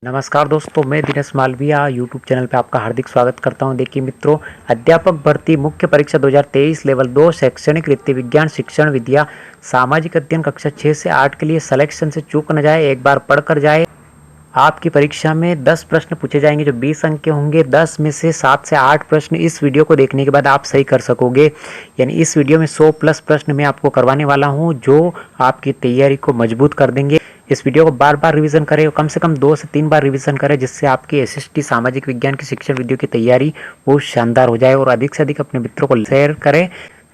नमस्कार दोस्तों, मैं दिनेश मालविया यूट्यूब चैनल पे आपका हार्दिक स्वागत करता हूं। देखिए मित्रों, अध्यापक भर्ती मुख्य परीक्षा 2023 लेवल 2 शैक्षणिक रीति विज्ञान शिक्षण विद्या सामाजिक अध्ययन कक्षा 6 से 8 के लिए सिलेक्शन से चूक न जाए, एक बार पढ़ कर जाए। आपकी परीक्षा में 10 प्रश्न पूछे जाएंगे जो 20 अंक के होंगे। 10 में से 7 से 8 प्रश्न इस वीडियो को देखने के बाद आप सही कर सकोगे। यानी इस वीडियो में 100 प्लस प्रश्न मैं आपको करवाने वाला हूं जो आपकी तैयारी को मजबूत कर देंगे। इस वीडियो को बार बार रिवीजन करें और कम से कम 2 से 3 बार रिवीजन करें, जिससे आपकी एसएसटी सामाजिक विज्ञान की शिक्षण वीडियो की तैयारी बहुत शानदार हो जाए। और अधिक से अधिक अपने मित्रों को शेयर करें।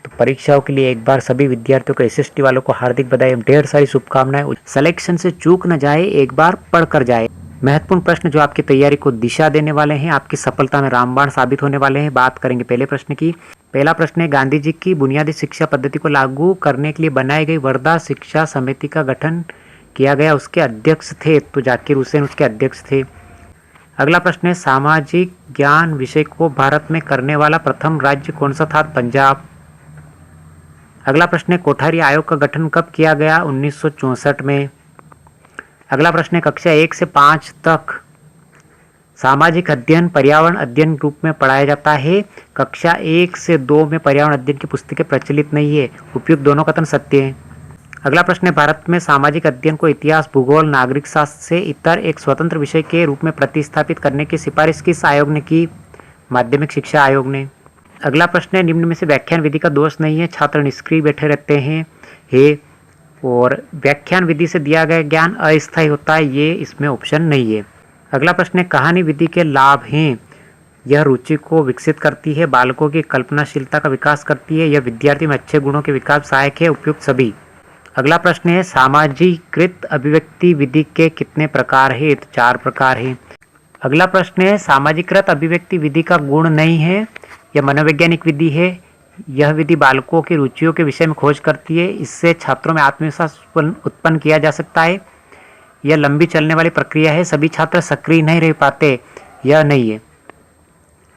तो परीक्षाओं के लिए एक बार सभी विद्यार्थियों को, एसएसटी वालों को हार्दिक बधाई, ढेर सारी शुभकामनाएं। सिलेक्शन से चूक न जाए, एक बार पढ़ कर जाए। महत्वपूर्ण प्रश्न जो आपकी तैयारी को दिशा देने वाले हैं, आपकी सफलता में रामबाण साबित होने वाले हैं। बात करेंगे पहले प्रश्न की। पहला प्रश्न है, गांधी जी की बुनियादी शिक्षा पद्धति को लागू करने के लिए बनाई गई वर्धा शिक्षा समिति का गठन किया गया, उसके अध्यक्ष थे? तो जाकिर हुसैन उसके अध्यक्ष थे। अगला प्रश्न है, सामाजिक ज्ञान विषय को भारत में करने वाला प्रथम राज्य कौन सा था? पंजाब। अगला प्रश्न है, कोठारी आयोग का गठन कब किया गया? 1964 में। अगला प्रश्न है, कक्षा 1 से 5 तक सामाजिक अध्ययन पर्यावरण अध्ययन रूप में पढ़ाया जाता है। कक्षा 1 से 2 में पर्यावरण अध्ययन की पुस्तकें प्रचलित नहीं है। उपयुक्त दोनों कथन सत्य है। अगला प्रश्न है, भारत में सामाजिक अध्ययन को इतिहास, भूगोल, नागरिक शास्त्र से इतर एक स्वतंत्र विषय के रूप में प्रतिस्थापित करने की सिफारिश किस आयोग ने की? माध्यमिक शिक्षा आयोग ने। अगला प्रश्न है, निम्न में से व्याख्यान विधि का दोष नहीं है, छात्र निष्क्रिय बैठे रहते हैं और व्याख्यान विधि से दिया गया ज्ञान अस्थायी होता है, ये इसमें ऑप्शन नहीं है। अगला प्रश्न है, कहानी विधि के लाभ हैं? यह रुचि को विकसित करती है, बालकों की कल्पनाशीलता का विकास करती है, यह विद्यार्थी में अच्छे गुणों के विकास सहायक है। उपयुक्त सभी। अगला प्रश्न है, सामाजिकृत अभिव्यक्ति विधि के कितने प्रकार है? तो 4 प्रकार है। अगला प्रश्न है, सामाजिकृत अभिव्यक्ति विधि का गुण नहीं है, यह मनोवैज्ञानिक विधि है। यह विधि बालकों की रुचियों के विषय में खोज करती है, इससे छात्रों में आत्मविश्वास उत्पन्न किया जा सकता है। यह लंबी चलने वाली प्रक्रिया है, सभी छात्र सक्रिय नहीं रह पाते, यह नहीं है।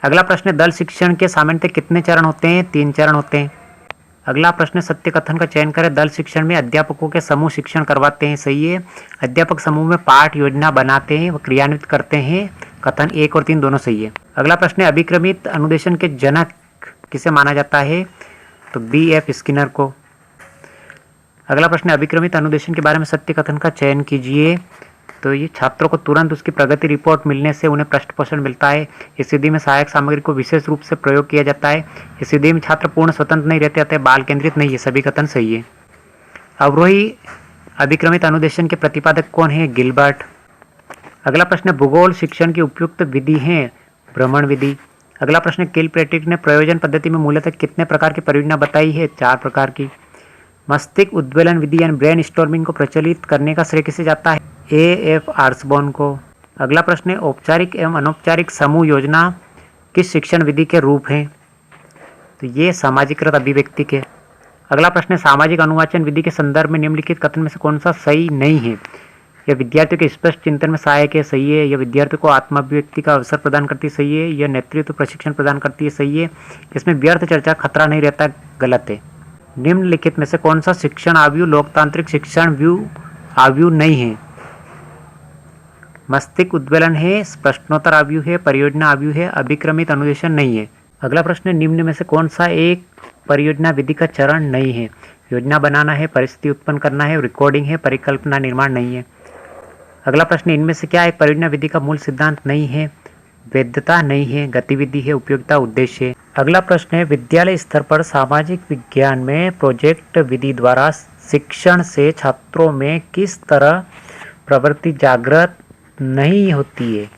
अगला प्रश्न है, दल शिक्षण के सामान्यतः कितने चरण होते हैं? 3 चरण होते हैं। अगला प्रश्न, सत्य कथन का चयन करें। दल शिक्षण में अध्यापकों के समूह शिक्षण करवाते हैं, सही है। अध्यापक समूह में पाठ योजना बनाते हैं व क्रियान्वित करते हैं, कथन 1 और 3 दोनों सही है। अगला प्रश्न है, अभिक्रमित अनुदेशन के जनक किसे माना जाता है? तो B.F. स्किनर को। अगला प्रश्न, अभिक्रमित अनुदेशन के बारे में सत्य कथन का चयन कीजिए। तो ये छात्रों को तुरंत उसकी प्रगति रिपोर्ट मिलने से उन्हें पृष्ठपोषण मिलता है। इस विधि में सहायक सामग्री को विशेष रूप से प्रयोग किया जाता है। इस विधि में छात्र पूर्ण स्वतंत्र नहीं रहते, अतः बाल केंद्रित नहीं है, सभी कथन सही है। अवरोही अभिक्रमित अनुदेशन के प्रतिपादक कौन है? गिलबर्ट। अगला प्रश्न, भूगोल शिक्षण की उपयुक्त विधि है? भ्रमण विधि। अगला प्रश्न, किलपैट्रिक ने प्रयोजन पद्धति में मूलतः कितने प्रकार की परियोजना बताई है? 4 प्रकार की। मस्तिष्क उद्वेलन विधि यानी ब्रेन स्टॉर्मिंग को प्रचलित करने का श्रेय किसे जाता है? A.F. आर्सबॉर्न को। अगला प्रश्न है, औपचारिक एवं अनौपचारिक समूह योजना किस शिक्षण विधि के रूप हैं? तो ये सामाजिकृत अभिव्यक्ति के। अगला प्रश्न है, सामाजिक अनुवाचन विधि के संदर्भ में निम्नलिखित कथन में से कौन सा सही नहीं है? यह विद्यार्थियों के स्पष्ट चिंतन में सहायक है, सही है। यह विद्यार्थियों को आत्माभिव्यक्ति का अवसर प्रदान करती है, सही है। यह नेतृत्व प्रशिक्षण प्रदान करती है, सही है। इसमें व्यर्थ चर्चा खतरा नहीं रहता, गलत है। निम्नलिखित में से कौन सा शिक्षण आव्यूह लोकतांत्रिक शिक्षण आव्यूह नहीं है? मस्तिष्क उद्वेलन है, प्रश्नोत्तर आव्यूह है, परियोजना आव्यूह है, अभिक्रमित अनुदेशन नहीं है। अगला प्रश्न, निम्न में से कौन सा एक परियोजना विधि का चरण नहीं है? योजना बनाना है, परिस्थिति उत्पन्न करना है, रिकॉर्डिंग है, परिकल्पना निर्माण नहीं है। अगला प्रश्न, इनमें से क्या एक परियोजना विधि का मूल सिद्धांत नहीं है? वैधता नहीं है, गतिविधि है, उपयोगिता, उद्देश्य है। अगला प्रश्न है, विद्यालय स्तर पर सामाजिक विज्ञान में प्रोजेक्ट विधि द्वारा शिक्षण से छात्रों में किस तरह प्रवृत्ति जागृत नहीं होती है?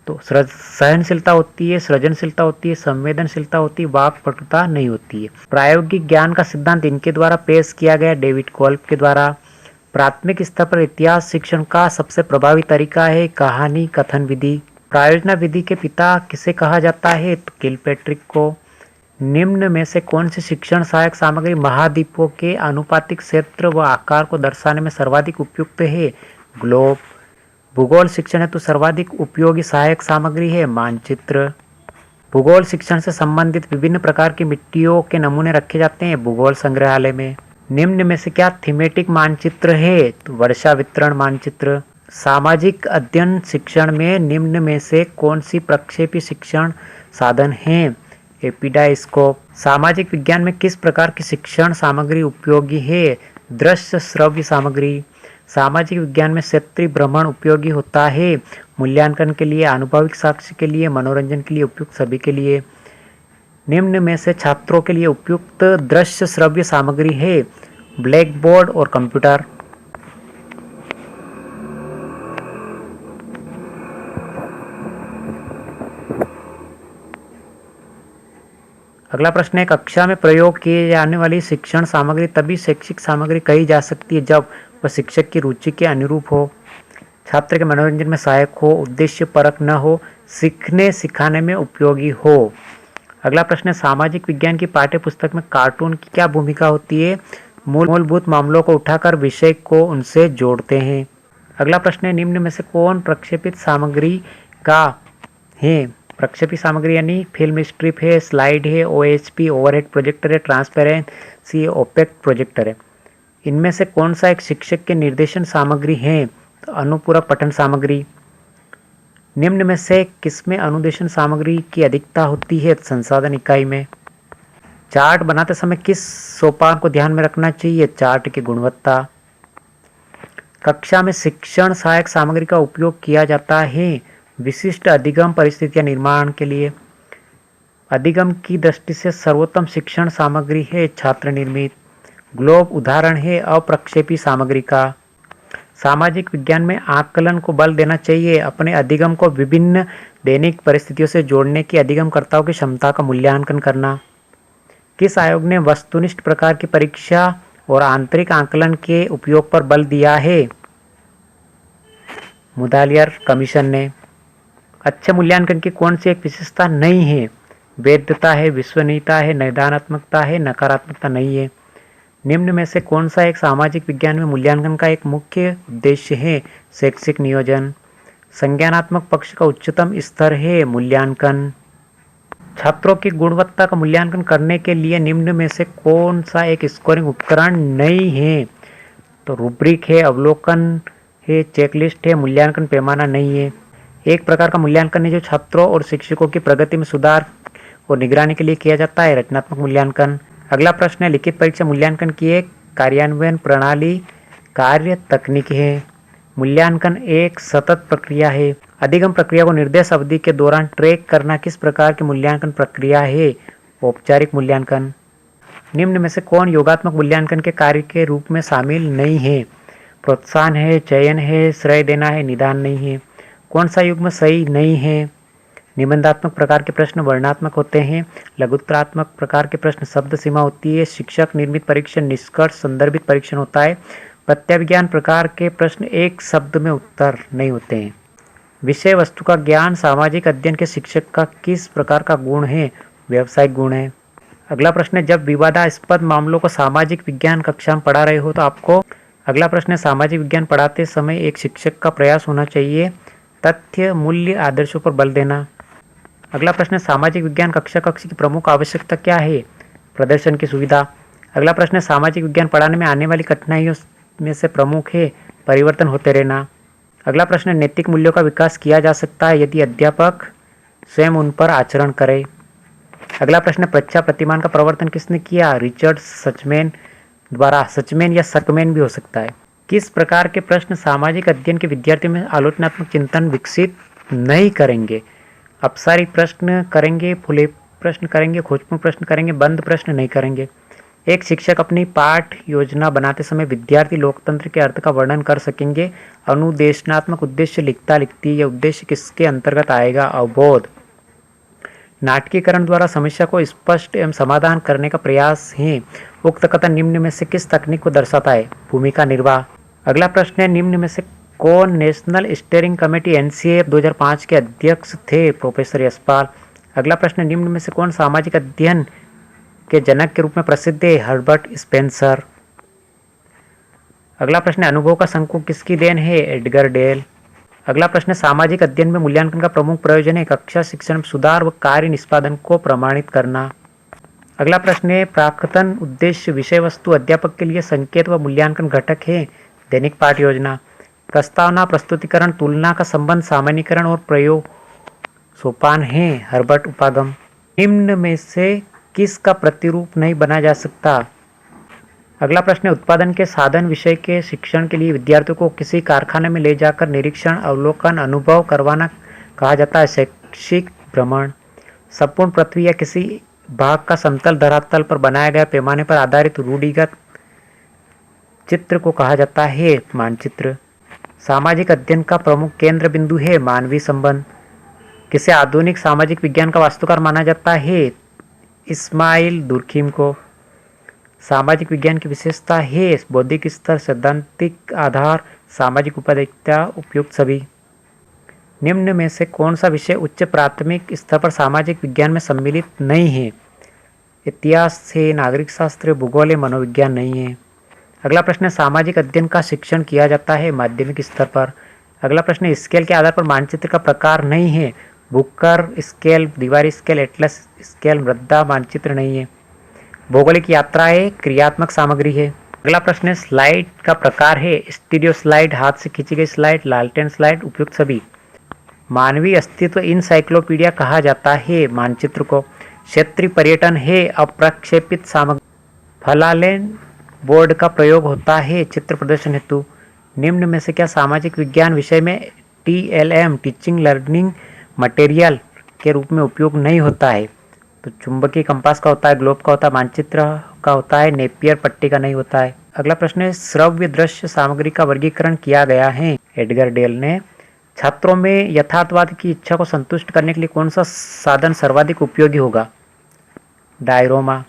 तो सहनशीलता होती है, सृजनशीलता होती है, संवेदनशीलता होती है, वाक्पटुता नहीं होती है। प्रायोगिक ज्ञान का सिद्धांत इनके द्वारा पेश किया गया, डेविड कोल्ब के द्वारा। प्राथमिक स्तर पर इतिहास शिक्षण का सबसे प्रभावी तरीका है कहानी कथन विधि। प्रायोजना विधि के पिता किसे कहा जाता है? तो किलपैट्रिक को। निम्न में से कौन सी शिक्षण सहायक सामग्री महाद्वीपों के आनुपातिक क्षेत्र व आकार को दर्शाने में सर्वाधिक उपयुक्त है? ग्लोब। भूगोल शिक्षण हेतु सर्वाधिक उपयोगी सहायक सामग्री है? मानचित्र। भूगोल शिक्षण से संबंधित विभिन्न प्रकार की मिट्टियों के नमूने रखे जाते हैं भूगोल संग्रहालय में। निम्न में से क्या थीमेटिक मानचित्र है? तो वर्षा वितरण मानचित्र। सामाजिक अध्ययन शिक्षण में निम्न में से कौन सी प्रक्षेपी शिक्षण साधन है? एपिडाइस्कोप। सामाजिक विज्ञान में किस प्रकार की शिक्षण सामग्री उपयोगी है? दृश्य श्रव्य सामग्री। सामाजिक विज्ञान में क्षेत्रीय भ्रमण उपयोगी होता है? मूल्यांकन के लिए, अनुभविक साक्ष्य के लिए, मनोरंजन के लिए, उपयुक्त सभी के लिए। निम्न में से छात्रों के लिए उपयुक्त दृश्य श्रव्य सामग्री है? ब्लैक बोर्ड और कंप्यूटर। अगला प्रश्न है, कक्षा में प्रयोग किए जाने वाली शिक्षण सामग्री तभी शैक्षिक सामग्री कही जा सकती है जब वह शिक्षक की रुचि के अनुरूप हो, छात्र के मनोरंजन में सहायक हो, उद्देश्य परक न हो, सीखने सिखाने में उपयोगी हो। अगला प्रश्न है, सामाजिक विज्ञान की पाठ्य पुस्तक में कार्टून की क्या भूमिका होती है? मूलभूत मामलों को उठाकर विषय को उनसे जोड़ते हैं। अगला प्रश्न है, निम्न में से कौन प्रक्षेपित सामग्री का है? प्रक्षेपी सामग्री यानी फिल्म स्ट्रिप है, स्लाइड है, ओएचपी ओवरहेड प्रोजेक्टर है, ट्रांसपेरेंसी ओपेक प्रोजेक्टर है। इनमें से कौन सा एक शिक्षक के निर्देशन सामग्री है? तो अनुपूरक पठन सामग्री। निम्न में से किसमें अनुदेशन सामग्री की अधिकता होती है? संसाधन इकाई में। चार्ट बनाते समय किस सोपान को ध्यान में रखना चाहिए? चार्ट की गुणवत्ता। कक्षा में शिक्षण सहायक सामग्री का उपयोग किया जाता है विशिष्ट अधिगम परिस्थितियां निर्माण के लिए। अधिगम की दृष्टि से सर्वोत्तम शिक्षण सामग्री है छात्र निर्मित। ग्लोब उदाहरण है अप्रक्षेपी सामग्री का। सामाजिक विज्ञान में आकलन को बल देना चाहिए अपने अधिगम को विभिन्न दैनिक परिस्थितियों से जोड़ने की अधिगमकर्ताओं की क्षमता का मूल्यांकन करना। किस आयोग ने वस्तुनिष्ठ प्रकार की परीक्षा और आंतरिक आकलन के उपयोग पर बल दिया है? मुदालियर कमीशन ने। अच्छे मूल्यांकन की कौन सी एक विशेषता नहीं है? वैधता है, विश्वसनीयता है, निदानात्मकता है, नकारात्मकता नहीं है। निम्न में से कौन सा एक सामाजिक विज्ञान में मूल्यांकन का एक मुख्य उद्देश्य है? शैक्षिक नियोजन। संज्ञानात्मक पक्ष का उच्चतम स्तर है मूल्यांकन। छात्रों की गुणवत्ता का मूल्यांकन करने के लिए निम्न में से कौन सा एक स्कोरिंग उपकरण नहीं है? तो रूब्रिक है, अवलोकन है, चेकलिस्ट है, मूल्यांकन पैमाना नहीं है। एक प्रकार का मूल्यांकन है जो छात्रों और शिक्षकों की प्रगति में सुधार और निगरानी के लिए किया जाता है, रचनात्मक मूल्यांकन। अगला प्रश्न है, लिखित परीक्षा मूल्यांकन की एक कार्यान्वयन प्रणाली कार्य तकनीक है। मूल्यांकन एक सतत प्रक्रिया है। अधिगम प्रक्रिया को निर्देश अवधि के दौरान ट्रैक करना किस प्रकार की मूल्यांकन प्रक्रिया है? औपचारिक मूल्यांकन। निम्न में से कौन योगात्मक मूल्यांकन के कार्य के रूप में शामिल नहीं है? प्रोत्साहन है, चयन है, श्रेय देना है, निदान नहीं है। कौन सा युग्म सही नहीं है? निबंधात्मक प्रकार के प्रश्न वर्णनात्मक होते हैं, लघुत्तरात्मक प्रकार के प्रश्न शब्द सीमा होती है, शिक्षक निर्मित परीक्षण निष्कर्ष संदर्भित परीक्षण होता है, प्रत्यभिज्ञान प्रकार के प्रश्न एक शब्द में उत्तर नहीं होते हैं। विषय वस्तु का ज्ञान सामाजिक अध्ययन के शिक्षक का किस प्रकार का गुण है? व्यावसायिक गुण है। अगला प्रश्न है, जब विवादास्पद मामलों को सामाजिक विज्ञान कक्षा में पढ़ा रहे हो तो आपको। अगला प्रश्न है, सामाजिक विज्ञान पढ़ाते समय एक शिक्षक का प्रयास होना चाहिए तथ्य मूल्य आदर्शों पर बल देना। अगला प्रश्न है, सामाजिक विज्ञान कक्षा की प्रमुख आवश्यकता क्या है? प्रदर्शन की सुविधा। अगला प्रश्न है, सामाजिक विज्ञान पढ़ाने में आने वाली कठिनाइयों में से प्रमुख है परिवर्तन होते रहना। अगला प्रश्न है, नैतिक मूल्यों का विकास किया जा सकता है यदि अध्यापक स्वयं उन पर आचरण करे। अगला प्रश्न है, प्रच्छा प्रतिमान का प्रवर्तन किसने किया? रिचर्ड सचमैन द्वारा। सचमैन या सकमैन भी हो सकता है। किस प्रकार के प्रश्न सामाजिक अध्ययन के विद्यार्थियों में आलोचनात्मक चिंतन विकसित नहीं करेंगे? अपसारी प्रश्न करेंगे, खुले प्रश्न करेंगे, खोजपूर्ण प्रश्न करेंगे, बंद प्रश्न नहीं करेंगे। एक शिक्षक अपनी पाठ योजना बनाते समय विद्यार्थी लोकतंत्र के अर्थ का वर्णन कर सकेंगे। अनुदेशनात्मक उद्देश्य लिखता लिखती यह उद्देश्य किसके अंतर्गत आएगा? अवबोध। नाटकीकरण द्वारा समस्या को स्पष्ट एवं समाधान करने का प्रयास है। उक्त कथन निम्न में से किस तकनीक को दर्शाता है? भूमिका निर्वाह। अगला प्रश्न है, निम्न में से कौन नेशनल स्टीयरिंग कमेटी एनसीएफ 2005 के अध्यक्ष थे? प्रोफेसर यशपाल। अगला प्रश्न है, निम्न में से कौन सामाजिक अध्ययन के जनक के रूप में प्रसिद्ध है? Herbert Spencer. अगला प्रश्न है, अनुभव का शंकु किसकी देन है? Edgar Dale. अगला प्रश्न है, सामाजिक अध्ययन में मूल्यांकन का प्रमुख प्रयोजन है कक्षा शिक्षण में सुधार व कार्य निष्पादन को प्रमाणित करना। अगला प्रश्न है, प्राक्तन उद्देश्य विषय वस्तु अध्यापक के लिए संकेत व मूल्यांकन घटक है। दैनिक पाठ योजना। प्रस्तावना, प्रस्तुतिकरण, तुलना का संबंध, सामान्यीकरण और प्रयोग सोपान है। हर्बर्ट उपागम। निम्न में से किसका प्रतिरूप नहीं बना जा सकता? अगला प्रश्न है, उत्पादन के साधन विषय के शिक्षण के लिए विद्यार्थियों को किसी कारखाने में ले जाकर निरीक्षण, अवलोकन, अनुभव करवाना कहा जाता है शैक्षिक भ्रमण। संपूर्ण पृथ्वी या किसी भाग का समतल धरातल पर बनाया गया पैमाने पर आधारित रूढ़िगत चित्र को कहा जाता है मानचित्र। सामाजिक अध्ययन का प्रमुख केंद्र बिंदु है मानवीय संबंध। किसे आधुनिक सामाजिक विज्ञान का वास्तुकार माना जाता है? इस्माइल दुर्खिम को। सामाजिक विज्ञान की विशेषता है बौद्धिक स्तर, सैद्धांतिक आधार, सामाजिक उपयोगिता, उपयुक्त सभी। निम्न में से कौन सा विषय उच्च प्राथमिक स्तर पर सामाजिक विज्ञान में सम्मिलित नहीं है? इतिहास है, नागरिक शास्त्र, भूगोल, मनोविज्ञान नहीं है। अगला प्रश्न है, सामाजिक अध्ययन का शिक्षण किया जाता है माध्यमिक स्तर पर। अगला प्रश्न है, स्केल के आधार पर मानचित्र का प्रकार नहीं है। बुकर स्केल, दीवारी स्केल, एटलस स्केल, मृदा मानचित्र नहीं है। भौगोलिक यात्राएं क्रियात्मक सामग्री है। अगला प्रश्न है, स्लाइड का प्रकार है स्टीरियो स्लाइड, हाथ से खींची गई स्लाइड, लालटेन स्लाइड, उपयुक्त सभी। मानवीय अस्तित्व इनसाइक्लोपीडिया कहा जाता है मानचित्र को। क्षेत्रीय पर्यटन है अप्रक्षेपित सामग्री। फलालेन बोर्ड का प्रयोग होता है चित्र प्रदर्शन हेतु। निम्न में से क्या सामाजिक विज्ञान विषय में TLM टीचिंग लर्निंग मटेरियल के रूप में उपयोग नहीं होता है? तो चुंबकीय कंपास का होता है, ग्लोब का होता है, मानचित्र का होता है, नेपियर पट्टी का नहीं होता है। अगला प्रश्न है, श्रव्य दृश्य सामग्री का वर्गीकरण किया गया है एडगर डेल ने। छात्रों में यथार्थवाद की इच्छा को संतुष्ट करने के लिए कौन सा साधन सर्वाधिक उपयोगी होगा? डायरोमा।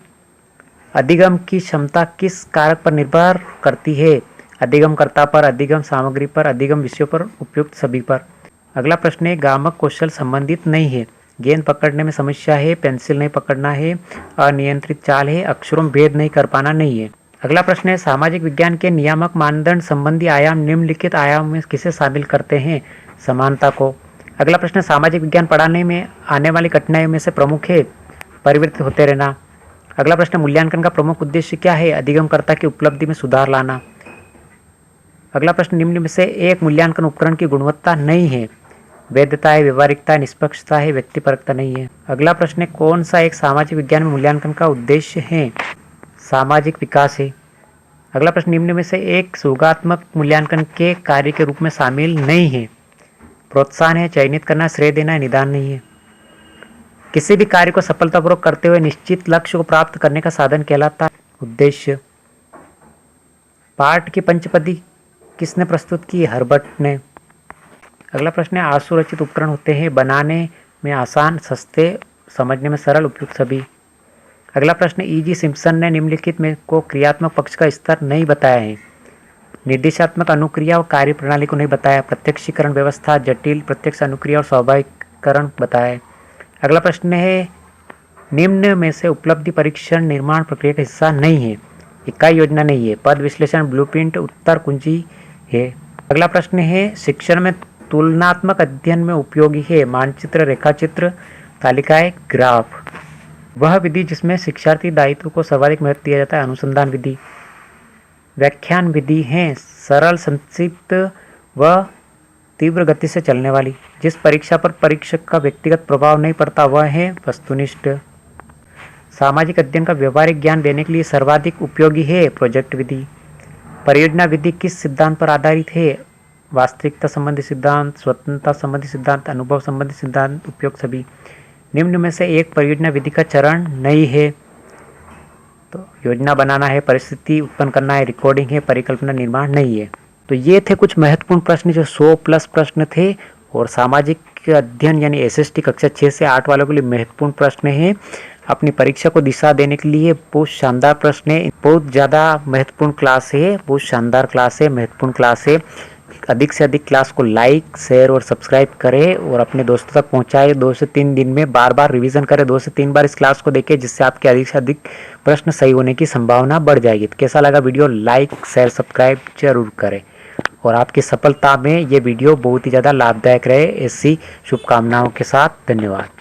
अधिगम की क्षमता किस कारक पर निर्भर करती है? अधिगमकर्ता पर, अधिगम सामग्री पर, अधिगम विषयों पर, उपयुक्त सभी पर। अगला प्रश्न है, गामक कौशल संबंधित नहीं है। गेंद पकड़ने में समस्या है, पेंसिल नहीं पकड़ना है, अनियंत्रित चाल है, अक्षरों में भेद नहीं कर पाना नहीं है। अगला प्रश्न है, सामाजिक विज्ञान के नियामक मानदंड संबंधी आयाम निम्नलिखित आयाम में किसे शामिल करते हैं? समानता को। अगला प्रश्न है, सामाजिक विज्ञान पढ़ाने में आने वाली कठिनाइयों में से प्रमुख है परिवर्तित होते रहना। अगला प्रश्न, मूल्यांकन का प्रमुख उद्देश्य क्या है? अधिगमकर्ता की उपलब्धि में सुधार लाना। अगला प्रश्न, निम्न में से एक मूल्यांकन उपकरण की गुणवत्ता नहीं है। वैधता है, व्यवहारिकता है, निष्पक्षता है, व्यक्तिपरकता नहीं है। अगला प्रश्न है, कौन सा एक सामाजिक विज्ञान में मूल्यांकन का उद्देश्य है? सामाजिक विकास है। अगला प्रश्न, निम्न में से एक सुयोगात्मक मूल्यांकन के कार्य के रूप में शामिल नहीं है। प्रोत्साहन है, चयनित करना, श्रेय देना है, निदान नहीं है। किसी भी कार्य को सफलतापूर्वक करते हुए निश्चित लक्ष्य को प्राप्त करने का साधन कहलाता है उद्देश्य। पाठ की पंचपदी किसने प्रस्तुत की? हर्बर्ट ने। अगला प्रश्न है, आशुरचित उपकरण होते हैं बनाने में आसान, सस्ते, समझने में सरल, उपयुक्त सभी। अगला प्रश्न, E.G. सिम्पसन ने निम्नलिखित में को क्रियात्मक पक्ष का स्तर नहीं बताया है। निर्देशात्मक अनुक्रिया और कार्य प्रणाली को नहीं बताया। प्रत्यक्षीकरण व्यवस्था, जटिल प्रत्यक्ष अनुक्रिया और स्वाभाविकरण बताया है। अगला प्रश्न है, निम्न में से उपलब्धि परीक्षण निर्माण प्रक्रिया का हिस्सा नहीं है। इकाई योजना नहीं है। पद विश्लेषण, ब्लूप्रिंट, उत्तर कुंजी है। अगला प्रश्न है, शिक्षण में तुलनात्मक अध्ययन में उपयोगी है। मानचित्र, रेखाचित्र, तालिकाएं, ग्राफ। वह विधि जिसमें शिक्षार्थी दायित्व को सर्वाधिक महत्व दिया जाता है अनुसंधान विधि। व्याख्यान विधि है सरल, संक्षिप्त व तीव्र गति से चलने वाली। जिस परीक्षा पर परीक्षक का व्यक्तिगत प्रभाव नहीं पड़ता वह है वस्तुनिष्ठ। सामाजिक अध्ययन का व्यवहारिक ज्ञान देने के लिए सर्वाधिक उपयोगी है प्रोजेक्ट विधि। परियोजना विधि किस सिद्धांत पर आधारित है? वास्तविकता संबंधी सिद्धांत, स्वतंत्रता संबंधी सिद्धांत, अनुभव संबंधी सिद्धांत, उपयोग सभी। निम्न में से एक परियोजना विधि का चरण नहीं है। तो योजना बनाना है, परिस्थिति उत्पन्न करना है, रिकॉर्डिंग है, परिकल्पना निर्माण नहीं है। तो ये थे कुछ महत्वपूर्ण प्रश्न जो 100+ प्रश्न थे और सामाजिक अध्ययन यानी SST कक्षा 6 से 8 वालों के लिए महत्वपूर्ण प्रश्न है। अपनी परीक्षा को दिशा देने के लिए बहुत शानदार प्रश्न है। बहुत ज़्यादा महत्वपूर्ण क्लास है, बहुत शानदार क्लास है, महत्वपूर्ण क्लास है। अधिक से अधिक क्लास को लाइक, शेयर और सब्सक्राइब करें और अपने दोस्तों तक पहुंचाएं। 2 से 3 दिन में बार बार रिवीजन करें। 2 से 3 बार इस क्लास को देखें जिससे आपके अधिक से अधिक प्रश्न सही होने की संभावना बढ़ जाएगी। तो कैसा लगा वीडियो? लाइक, शेयर, सब्सक्राइब जरूर करें और आपकी सफलता में ये वीडियो बहुत ही ज़्यादा लाभदायक रहे, ऐसी शुभकामनाओं के साथ। धन्यवाद।